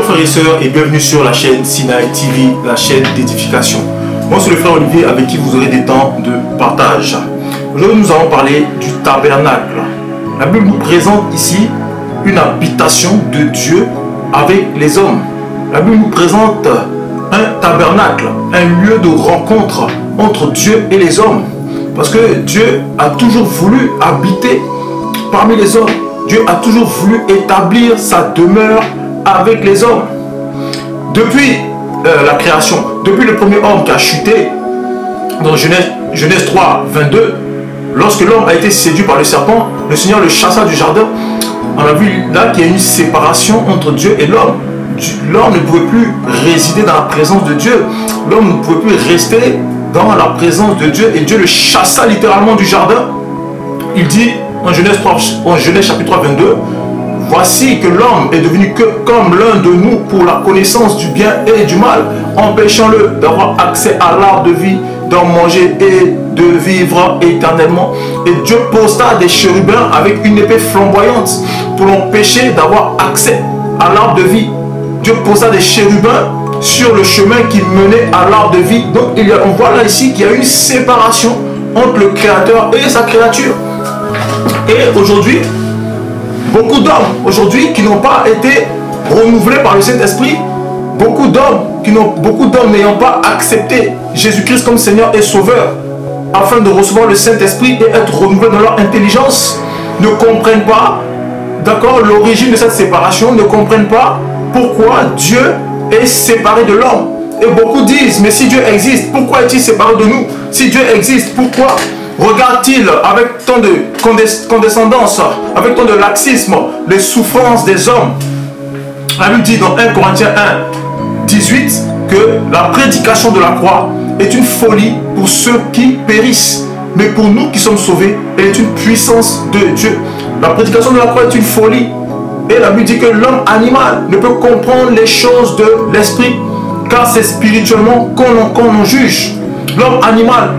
frères et sœurs et bienvenue sur la chaîne Sinaï TV, la chaîne d'édification. Moi c'est le frère Olivier avec qui vous aurez des temps de partage. Aujourd'hui nous allons parler du tabernacle. La Bible nous présente ici une habitation de Dieu avec les hommes. La Bible nous présente un tabernacle, un lieu de rencontre entre Dieu et les hommes. Parce que Dieu a toujours voulu habiter parmi les hommes. Dieu a toujours voulu établir sa demeure avec les hommes. Depuis la création, depuis le premier homme qui a chuté, dans Genèse 3, 22, lorsque l'homme a été séduit par le serpent, le Seigneur le chassa du jardin. On a vu là qu'il y a une séparation entre Dieu et l'homme. L'homme ne pouvait plus résider dans la présence de Dieu. L'homme ne pouvait plus rester dans la présence de Dieu et Dieu le chassa littéralement du jardin. Il dit en Genèse chapitre 3, 22, voici que l'homme est devenu que comme l'un de nous pour la connaissance du bien et du mal, empêchant-le d'avoir accès à l'arbre de vie, d'en manger et de vivre éternellement. Et Dieu posta des chérubins avec une épée flamboyante pour l'empêcher d'avoir accès à l'arbre de vie. Dieu posta des chérubins sur le chemin qui menait à l'arbre de vie. Donc on voit là ici qu'il y a une séparation entre le Créateur et sa créature. Et aujourd'hui, beaucoup d'hommes qui n'ont pas été renouvelés par le Saint-Esprit, beaucoup d'hommes n'ayant pas accepté Jésus-Christ comme Seigneur et Sauveur, afin de recevoir le Saint-Esprit et être renouvelés dans leur intelligence, ne comprennent pas, d'accord, l'origine de cette séparation, ne comprennent pas pourquoi Dieu est séparé de l'homme. Et beaucoup disent, mais si Dieu existe, pourquoi est-il séparé de nous? Si Dieu existe, pourquoi regarde-t-il avec tant de condescendance, avec tant de laxisme, les souffrances des hommes? La Bible dit dans 1 Corinthiens 1, 18, que la prédication de la croix est une folie pour ceux qui périssent. Mais pour nous qui sommes sauvés, elle est une puissance de Dieu. La prédication de la croix est une folie. Et la Bible dit que l'homme animal ne peut comprendre les choses de l'esprit, car c'est spirituellement qu'on en juge. L'homme animal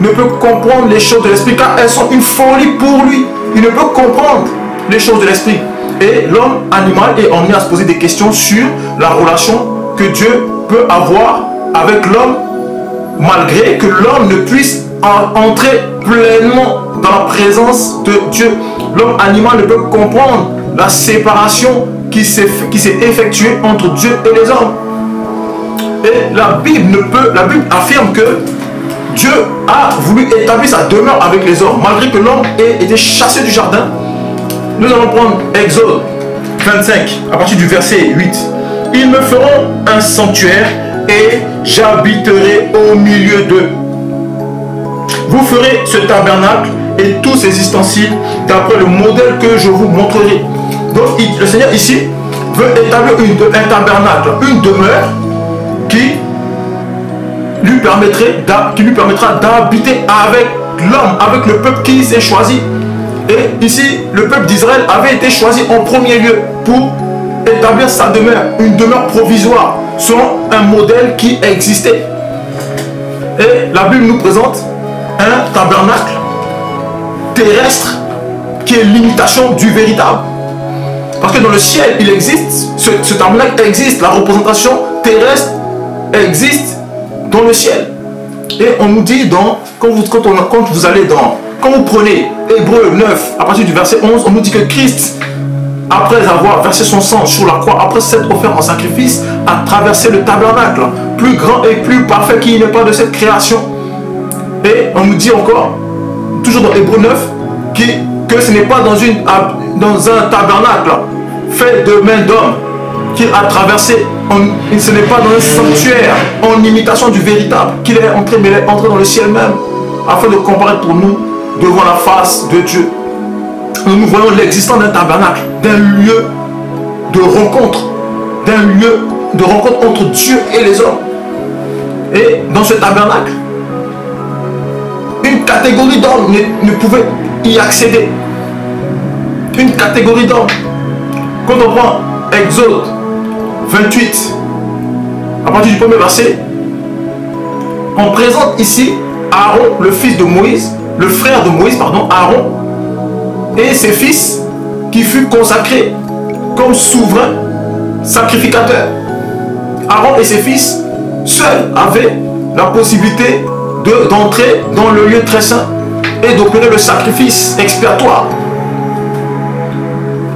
ne peut comprendre les choses de l'esprit, car elles sont une folie pour lui. Il ne peut comprendre les choses de l'esprit. Et l'homme animal est emmené à se poser des questions sur la relation que Dieu peut avoir avec l'homme, malgré que l'homme ne puisse entrer pleinement dans la présence de Dieu. L'homme animal ne peut comprendre la séparation qui s'est effectuée entre Dieu et les hommes. Et la Bible affirme que Dieu a voulu établir sa demeure avec les hommes, malgré que l'homme ait été chassé du jardin. Nous allons prendre Exode 25, à partir du verset 8. Ils me feront un sanctuaire et j'habiterai au milieu d'eux. Vous ferez ce tabernacle et tous ses ustensiles d'après le modèle que je vous montrerai. Donc le Seigneur ici veut établir un tabernacle, une demeure qui lui permettra d'habiter avec l'homme, avec le peuple qui s'est choisi. Et ici, le peuple d'Israël avait été choisi en premier lieu pour établir sa demeure, une demeure provisoire, selon un modèle qui existait. Et la Bible nous présente un tabernacle terrestre qui est l'imitation du véritable. Parce que dans le ciel, il existe, ce tabernacle existe, la représentation terrestre existe dans le ciel. Et on nous dit quand vous prenez Hébreux 9 à partir du verset 11, on nous dit que Christ, après avoir versé son sang sur la croix, après s'être offert en sacrifice, a traversé le tabernacle, plus grand et plus parfait qu'il n'est pas de cette création. Et on nous dit encore, toujours dans Hébreux 9, que ce n'est pas dans un tabernacle fait de main d'homme qu'il a traversé. Ce n'est pas dans un sanctuaire en imitation du véritable qu'il est entré, mais il est entré dans le ciel même, afin de comparaître pour nous devant la face de Dieu. Nous voyons l'existence d'un tabernacle, d'un lieu de rencontre, entre Dieu et les hommes. Et dans ce tabernacle, une catégorie d'hommes ne pouvait y accéder. Une catégorie d'hommes. Quand on prend Exode 28, à partir du premier verset, on présente ici Aaron, le fils de Moïse, le frère de Moïse, pardon, Aaron, et ses fils qui furent consacrés comme souverains sacrificateurs. Aaron et ses fils, seuls avaient la possibilité d'entrer dans le lieu très saint et d'opérer le sacrifice expiatoire.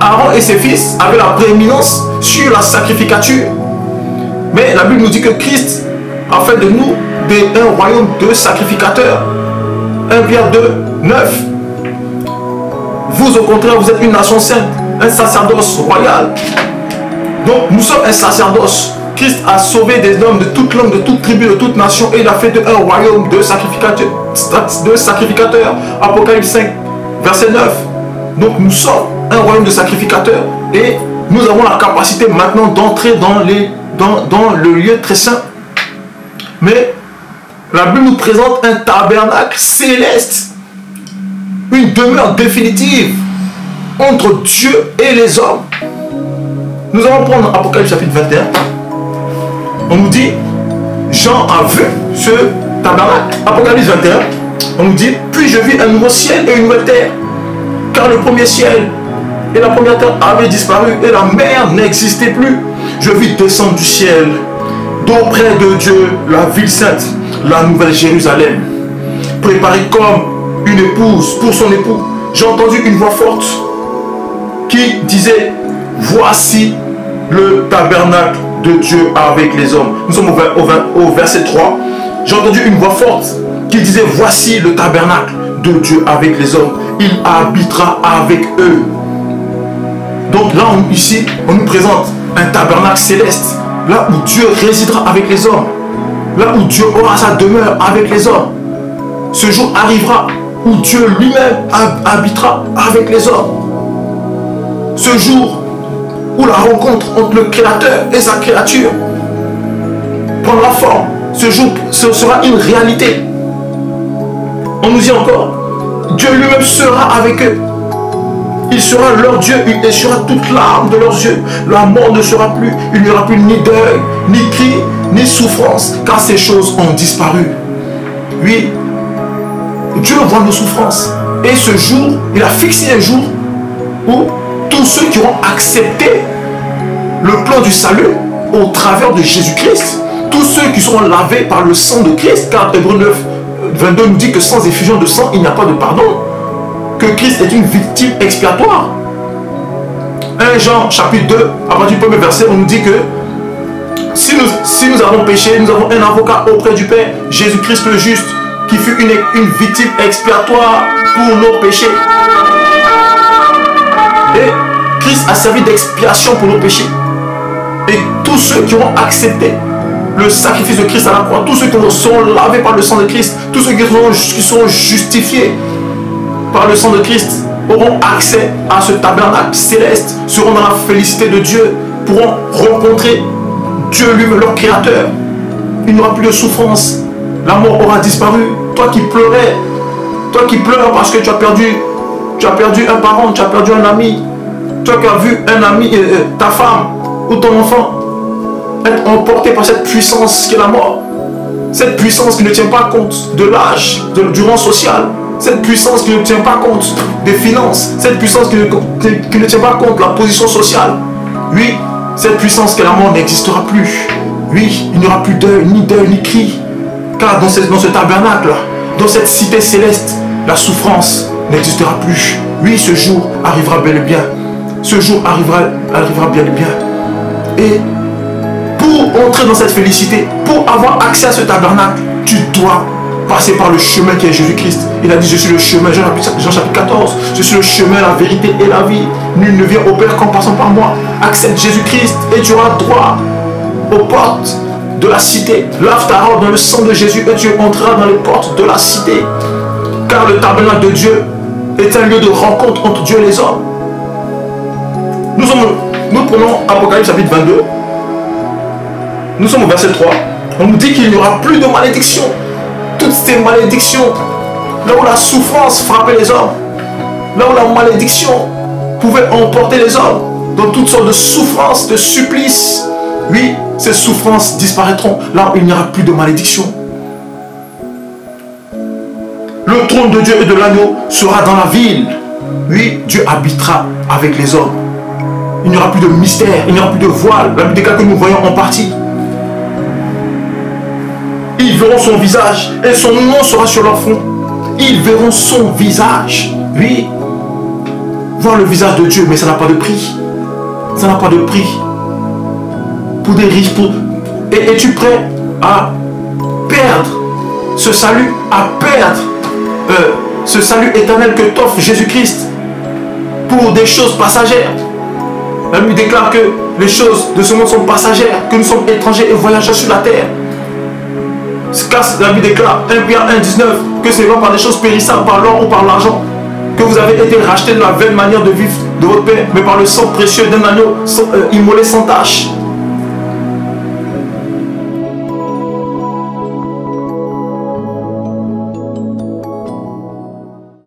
Aaron et ses fils avaient la prééminence sur la sacrificature. Mais la Bible nous dit que Christ a fait de nous un royaume de sacrificateurs. 1 Pierre 2, 9. Vous, au contraire, vous êtes une nation sainte, un sacerdoce royal. Donc, nous sommes un sacerdoce. Christ a sauvé des hommes de toute langue, de toute tribu, de toute nation, et il a fait de un royaume de sacrificateurs. Apocalypse 5, verset 9. Donc, nous sommes un royaume de sacrificateurs, et nous avons la capacité maintenant d'entrer dans le lieu très saint. Mais la Bible nous présente un tabernacle céleste, une demeure définitive entre Dieu et les hommes. Nous allons prendre Apocalypse chapitre 21. On nous dit, Jean a vu ce tabernacle. Apocalypse 21, on nous dit, puis je vis un nouveau ciel et une nouvelle terre, car le premier ciel et la première terre avaient disparu et la mer n'existait plus. Je vis descendre du ciel, d'auprès de Dieu, la ville sainte, la nouvelle Jérusalem, préparée comme une épouse pour son époux. J'ai entendu une voix forte qui disait, voici le tabernacle de Dieu avec les hommes. Nous sommes au verset 3. J'ai entendu une voix forte qui disait, voici le tabernacle de Dieu avec les hommes. Il habitera avec eux. Donc là, ici, on nous présente un tabernacle céleste, là où Dieu résidera avec les hommes, là où Dieu aura sa demeure avec les hommes. Ce jour arrivera où Dieu lui-même habitera avec les hommes. Ce jour où la rencontre entre le Créateur et sa créature prendra forme. Ce jour, ce sera une réalité. On nous dit encore, Dieu lui-même sera avec eux. Il sera leur Dieu, il essuiera toute larme de leurs yeux. La mort ne sera plus, il n'y aura plus ni deuil, ni cri, ni souffrance, car ces choses ont disparu. Oui, Dieu voit nos souffrances. Et ce jour, il a fixé un jour où tous ceux qui auront accepté le plan du salut au travers de Jésus-Christ, tous ceux qui seront lavés par le sang de Christ, car Hébreux 9, 22 nous dit que sans effusion de sang, il n'y a pas de pardon, que Christ est une victime expiatoire. 1 Jean chapitre 2, à partir du premier verset, on nous dit que si nous avons péché, nous avons un avocat auprès du Père, Jésus-Christ le juste, qui fut une victime expiatoire pour nos péchés. Et Christ a servi d'expiation pour nos péchés. Et tous ceux qui auront accepté le sacrifice de Christ à la croix, tous ceux qui seront lavés par le sang de Christ, tous ceux qui seront justifiés par le sang de Christ, auront accès à ce tabernacle céleste, seront dans la félicité de Dieu, pourront rencontrer Dieu lui-même, leur créateur. Il n'y aura plus de souffrance, la mort aura disparu. Toi qui pleurais, toi qui pleures parce que tu as perdu un parent, tu as perdu un ami, toi qui as vu un ami, ta femme ou ton enfant être emporté par cette puissance qui est la mort, cette puissance qui ne tient pas compte de l'âge, du rang social, cette puissance qui ne tient pas compte des finances, cette puissance qui ne tient pas compte de la position sociale. Oui, cette puissance qui est la mort n'existera plus. Oui, il n'y aura plus deuil, ni cri, car dans ce tabernacle, dans cette cité céleste, la souffrance n'existera plus. Oui, ce jour arrivera bel et bien. Ce jour arrivera bien et bien. Et pour entrer dans cette félicité, pour avoir accès à ce tabernacle, tu dois passer par le chemin qui est Jésus-Christ. Il a dit, je suis le chemin, Jean chapitre 14, je suis le chemin, la vérité et la vie. Nul ne vient au Père qu'en passant par moi. Accepte Jésus-Christ et tu auras droit aux portes de la cité. Lave ta robe dans le sang de Jésus et tu entreras dans les portes de la cité. Car le tabernacle de Dieu est un lieu de rencontre entre Dieu et les hommes. Nous prenons Apocalypse chapitre 22. Nous sommes au verset 3. On nous dit qu'il n'y aura plus de malédiction. Toutes ces malédictions, là où la souffrance frappait les hommes, là où la malédiction pouvait emporter les hommes, dans toutes sortes de souffrances, de supplices, oui, ces souffrances disparaîtront. Là où il n'y aura plus de malédiction. Le trône de Dieu et de l'agneau sera dans la ville. Oui, Dieu habitera avec les hommes. Il n'y aura plus de mystère, il n'y aura plus de voile. La Bible déclare que nous voyons en partie. Ils verront son visage et son nom sera sur leur front. Ils verront son visage. Oui. Voir le visage de Dieu, mais ça n'a pas de prix. Ça n'a pas de prix. Pour des riches, es-tu prêt à perdre ce salut, à perdre ce salut éternel que t'offre Jésus-Christ pour des choses passagères? La Bible déclare que les choses de ce monde sont passagères, que nous sommes étrangers et voyageurs sur la terre. Car la Bible déclare 1 Pierre 1,19 que ce n'est pas par des choses périssables, par l'or ou par l'argent, que vous avez été rachetés de la vaine manière de vivre de votre Père, mais par le sang précieux d'un agneau immolé sans tache.